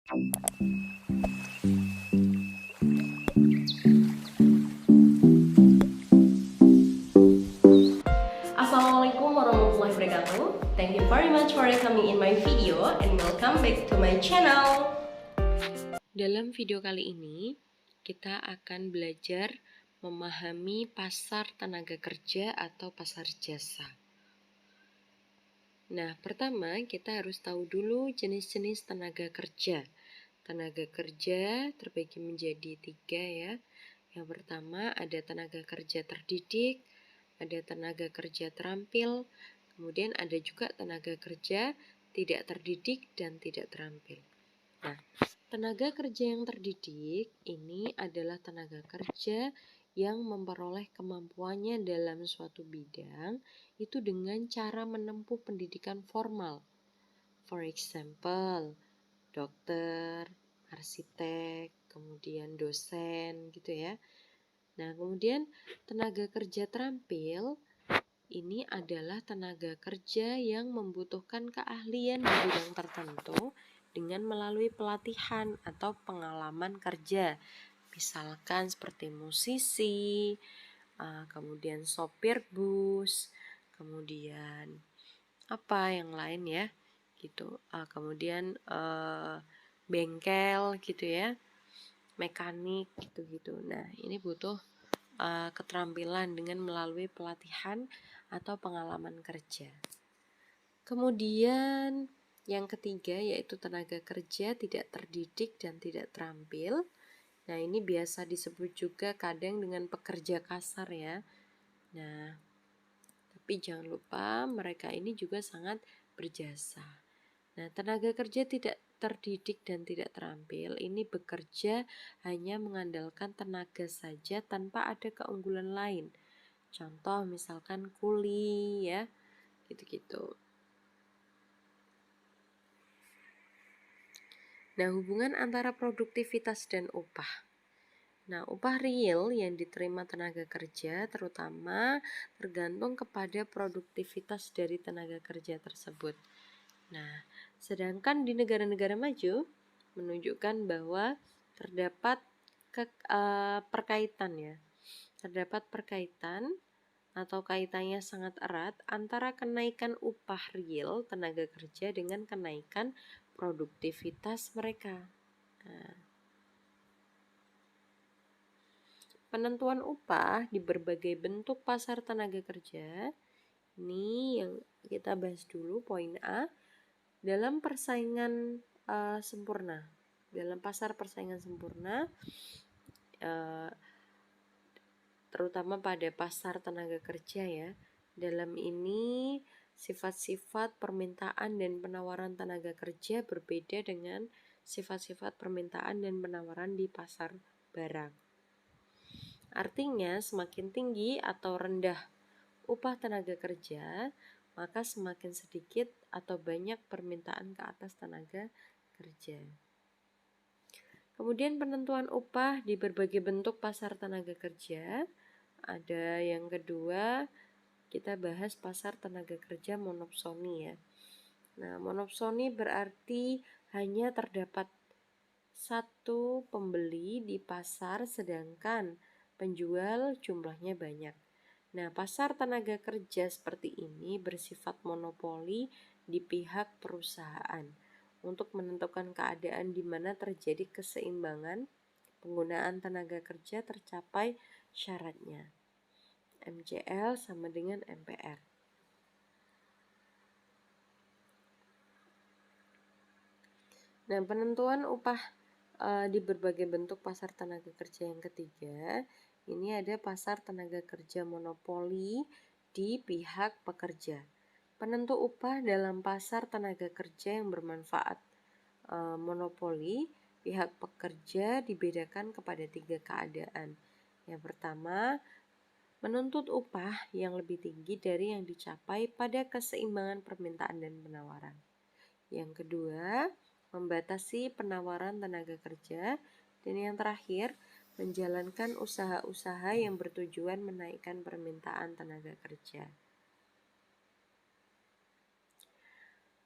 Assalamualaikum warahmatullahi wabarakatuh. Thank you very much for coming in my video and welcome back to my channel. Dalam video kali ini, kita akan belajar memahami pasar tenaga kerja atau pasar jasa. Nah, pertama kita harus tahu dulu jenis-jenis tenaga kerja. Tenaga kerja terbagi menjadi 3 ya. Yang pertama ada tenaga kerja terdidik, ada tenaga kerja terampil, kemudian ada juga tenaga kerja tidak terdidik dan tidak terampil. Nah, tenaga kerja yang terdidik ini adalah tenaga kerja yang memperoleh kemampuannya dalam suatu bidang itu dengan cara menempuh pendidikan formal. For example, dokter, arsitek, kemudian dosen gitu ya. Nah, kemudian tenaga kerja terampil ini adalah tenaga kerja yang membutuhkan keahlian di bidang tertentu dengan melalui pelatihan atau pengalaman kerja. Misalkan seperti musisi, kemudian sopir bus, kemudian apa yang lain ya, gitu. Kemudian bengkel gitu ya, mekanik gitu-gitu. Nah, ini butuh keterampilan dengan melalui pelatihan atau pengalaman kerja. Kemudian yang ketiga yaitu tenaga kerja tidak terdidik dan tidak terampil. Nah, ini biasa disebut juga kadang dengan pekerja kasar ya. Nah, tapi jangan lupa mereka ini juga sangat berjasa. Nah, tenaga kerja tidak terdidik dan tidak terampil ini bekerja hanya mengandalkan tenaga saja tanpa ada keunggulan lain. Contoh misalkan kuli ya, gitu-gitu. Nah, hubungan antara produktivitas dan upah. Nah, upah real yang diterima tenaga kerja terutama tergantung kepada produktivitas dari tenaga kerja tersebut. Nah, sedangkan di negara-negara maju menunjukkan bahwa terdapat perkaitan ya. Terdapat perkaitan atau kaitannya sangat erat antara kenaikan upah real tenaga kerja dengan kenaikan produktivitas mereka. Nah, penentuan upah di berbagai bentuk pasar tenaga kerja. Ini yang kita bahas dulu poin A. Dalam persaingan sempurna. Dalam pasar persaingan sempurna terutama pada pasar tenaga kerja ya. Dalam ini sifat-sifat permintaan dan penawaran tenaga kerja berbeda dengan sifat-sifat permintaan dan penawaran di pasar barang. Artinya semakin tinggi atau rendah upah tenaga kerja, maka semakin sedikit atau banyak permintaan ke atas tenaga kerja. Kemudian penentuan upah di berbagai bentuk pasar tenaga kerja. Ada yang kedua, kita bahas pasar tenaga kerja monopsoni ya. Nah, monopsoni berarti hanya terdapat satu pembeli di pasar sedangkan penjual jumlahnya banyak. Nah, pasar tenaga kerja seperti ini bersifat monopoli di pihak perusahaan untuk menentukan keadaan di mana terjadi keseimbangan penggunaan tenaga kerja tercapai syaratnya. MCL sama dengan MPR. Nah, penentuan upah di berbagai bentuk pasar tenaga kerja yang ketiga, ini ada pasar tenaga kerja monopoli di pihak pekerja. Penentu upah dalam pasar tenaga kerja yang bermanfaat monopoli pihak pekerja dibedakan kepada 3 keadaan. Yang pertama, menuntut upah yang lebih tinggi dari yang dicapai pada keseimbangan permintaan dan penawaran. Yang kedua, membatasi penawaran tenaga kerja, dan yang terakhir, menjalankan usaha-usaha yang bertujuan menaikkan permintaan tenaga kerja.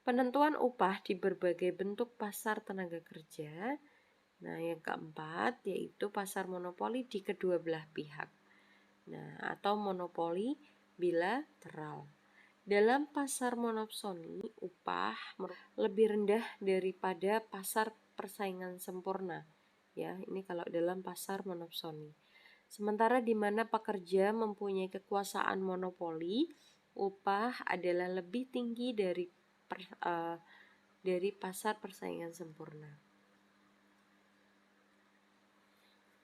penentuan upah di berbagai bentuk pasar tenaga kerja. Nah, yang keempat yaitu pasar monopoli di kedua belah pihak. Nah, atau monopoli bilateral. Dalam pasar monopsoni, upah lebih rendah daripada pasar persaingan sempurna. Ya, ini kalau dalam pasar monopsoni. Sementara di mana pekerja mempunyai kekuasaan monopoli, upah adalah lebih tinggi dari pasar persaingan sempurna.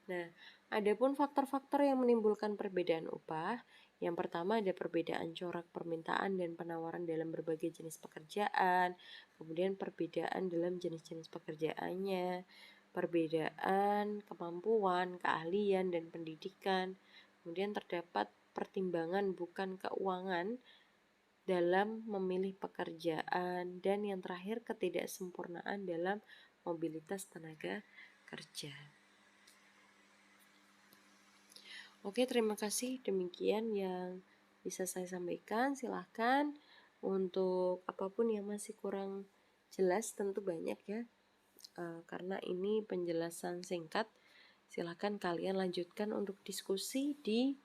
Nah, adapun faktor-faktor yang menimbulkan perbedaan upah, yang pertama ada perbedaan corak permintaan dan penawaran dalam berbagai jenis pekerjaan, kemudian perbedaan dalam jenis-jenis pekerjaannya, perbedaan kemampuan, keahlian, dan pendidikan, kemudian terdapat pertimbangan bukan keuangan dalam memilih pekerjaan, dan yang terakhir ketidaksempurnaan dalam mobilitas tenaga kerja. Oke, terima kasih. Demikian yang bisa saya sampaikan. Silahkan untuk apapun yang masih kurang jelas, tentu banyak ya, karena ini penjelasan singkat. Silahkan kalian lanjutkan untuk diskusi di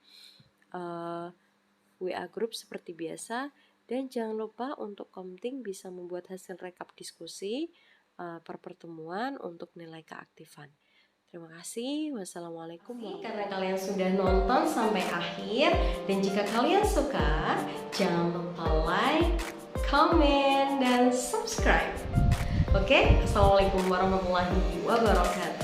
WA Group seperti biasa. Dan jangan lupa untuk Komting bisa membuat hasil rekap diskusi per pertemuan untuk nilai keaktifan. Terima kasih. Wassalamualaikum warahmatullahi wabarakatuh. Karena kalian sudah nonton sampai akhir, dan jika kalian suka, jangan lupa like, comment, dan subscribe. Oke, Assalamualaikum warahmatullahi wabarakatuh.